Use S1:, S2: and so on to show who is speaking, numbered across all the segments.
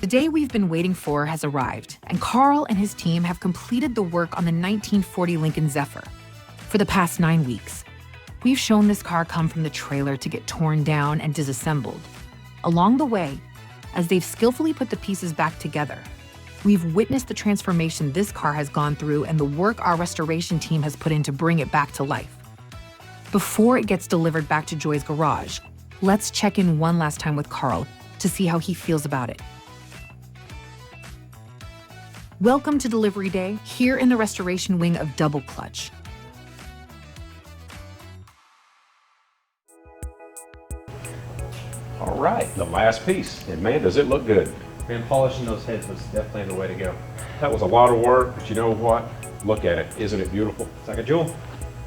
S1: The day we've been waiting for has arrived, and Carl and his team have completed the work on the 1940 Lincoln Zephyr. For the past 9 weeks, we've shown this car come from the trailer to get torn down and disassembled. Along the way, as they've skillfully put the pieces back together, we've witnessed the transformation this car has gone through and the work our restoration team has put in to bring it back to life. Before it gets delivered back to Joy's garage, let's check in one last time with Carl to see how he feels about it. Welcome to Delivery Day, here in the restoration wing of Double Clutch.
S2: All right, the last piece, and man, does it look good.
S3: Man, polishing those heads was definitely the way to go.
S2: That was a lot of work, but you know what? Look at it, isn't it beautiful?
S3: It's like a jewel.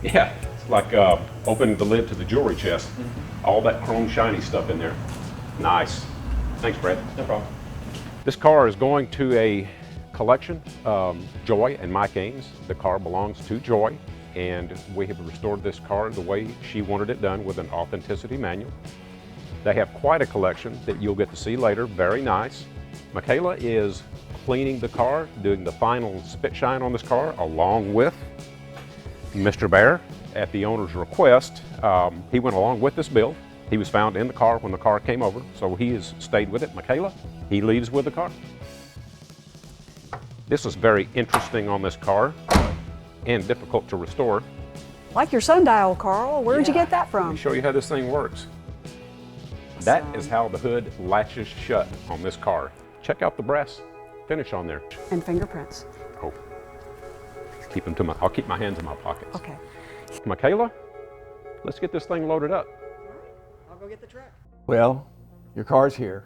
S2: Yeah, it's like opening the lid to the jewelry chest. All that chrome shiny stuff in there. Nice. Thanks, Brad.
S3: No problem.
S2: This car is going to a collection, Joy and Mike Ames. The car belongs to Joy, and we have restored this car the way she wanted it done with an authenticity manual. They have quite a collection that you'll get to see later, very nice. Michaela is cleaning the car, doing the final spit shine on this car, along with Mr. Bear. At the owner's request, he went along with this build. He was found in the car when the car came over, so he has stayed with it. Michaela, he leaves with the car. This is very interesting on this car and difficult to restore.
S4: Like your sundial, Carl. Where'd you get that
S2: Let
S4: from?
S2: me show you how this thing works. That is how the hood latches shut on this car. Check out the brass finish on there.
S4: And fingerprints.
S2: Oh, keep them to I'll keep my hands in my pockets.
S4: Okay.
S2: Michaela, let's get this thing loaded up.
S4: I'll go get the truck.
S5: Well, your car's here.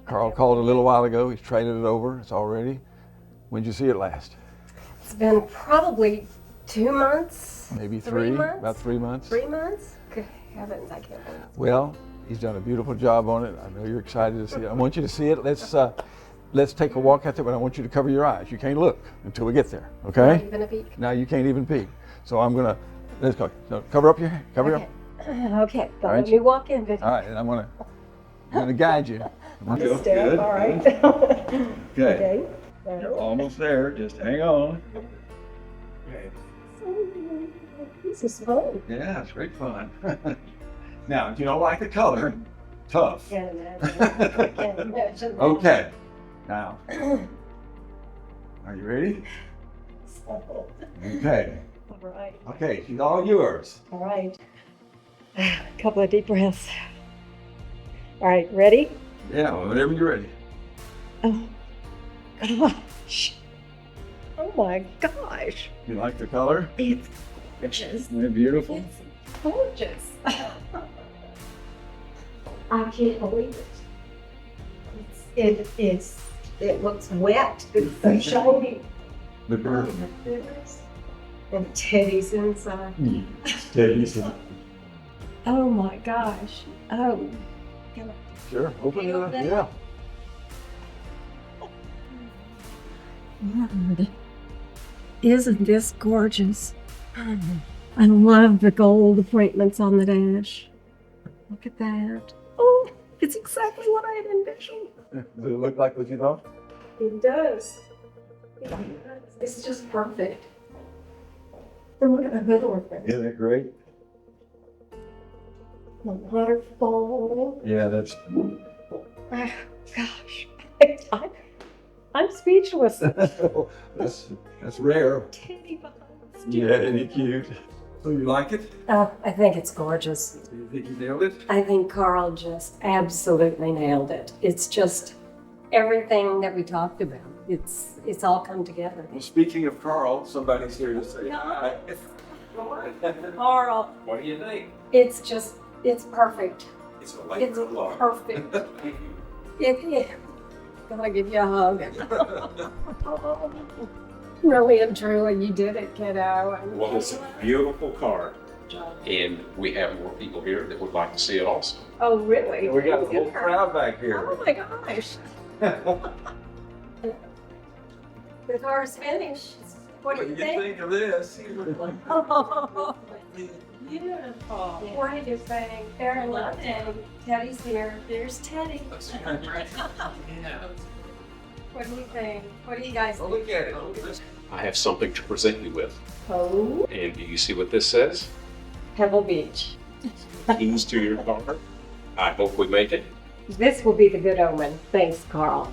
S5: Carl called a little while ago. He's traded it over. It's all ready. When'd you see it last?
S6: It's been probably 2 months.
S5: Maybe
S6: 3
S5: three,
S6: months?
S5: about 3 months.
S6: 3 months? Good heavens, I can't believe it.
S5: Well, he's done a beautiful job on it. I know you're excited to see it. I want you to see it. Let's take a walk out there, but I want you to cover your eyes. You can't look until we get there,
S6: Not
S5: okay?
S6: even a peek.
S5: Now you can't even peek. So let's go. So cover up your head. Cover
S6: Okay.
S5: up.
S6: Okay, don't
S5: right.
S6: let me walk in, but
S5: All right, and I'm gonna guide you.
S6: just step, all right.
S5: Okay.
S6: Okay.
S5: You're almost there. Just hang on.
S6: This is fun.
S5: Yeah, it's great fun. Now, if you don't like the color, tough.
S6: Can't imagine. Can't imagine.
S5: Okay. Now, are you ready? Okay.
S6: All right.
S5: Okay, she's all yours.
S6: All right. Couple of deep breaths. All right, ready?
S5: Yeah, whenever you're ready.
S6: Oh, gosh. Oh my gosh.
S5: You like the color?
S6: It's gorgeous.
S5: Isn't it beautiful?
S6: It's gorgeous. I can't believe it. It looks wet. It's so shiny.
S5: The bird.
S6: And Teddy's inside.
S5: Teddy's.
S6: Oh my gosh. Oh. Can I
S5: Sure, open it up.
S6: that?
S5: Yeah.
S6: Lord, isn't this gorgeous? I love the gold appointments on the dash. Look at that. Oh, it's exactly what I had envisioned.
S5: Does it look like what you thought?
S6: It does. It does. It's just perfect. And look at the hood ornament.
S5: Isn't it great?
S6: The waterfall.
S5: Yeah, that's.
S6: Oh, gosh. I'm speechless.
S5: that's rare.
S6: Teddy behind.
S5: Yeah, isn't it cute? So you like it?
S6: Oh, I think it's gorgeous.
S5: Do you think you nailed it?
S6: I think Carl just absolutely nailed it. It's just everything that we talked about. It's all come together.
S5: Well, speaking of Carl, somebody's here to say
S6: No.
S5: hi.
S6: Carl,
S5: What do you think?
S6: it's perfect.
S5: It's a
S6: It's perfect. It gonna give you a hug. Really and truly, you did it, kiddo.
S2: Well, it's a beautiful car, and we have more people here that would like to see it also.
S6: Oh, really?
S5: We got the whole crowd back here.
S6: Oh my gosh. The car's finished. What do you think?
S5: of this?
S6: Oh, beautiful. What did you think? Fair enough. Teddy's here. There's Teddy. What do you think? What do you guys think?
S5: Look at it.
S2: I have something to present you with.
S6: Oh,
S2: And do you see what this says?
S6: Pebble Beach.
S2: Keys to your car. I hope we make it.
S6: This will be the good omen. Thanks, Carl.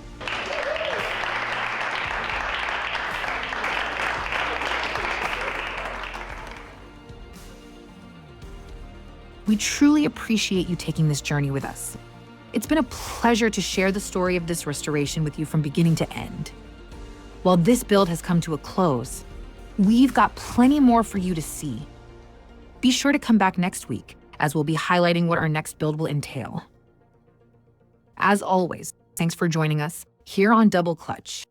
S1: We truly appreciate you taking this journey with us. It's been a pleasure to share the story of this restoration with you from beginning to end. While this build has come to a close, we've got plenty more for you to see. Be sure to come back next week, as we'll be highlighting what our next build will entail. As always, thanks for joining us here on Double Clutch.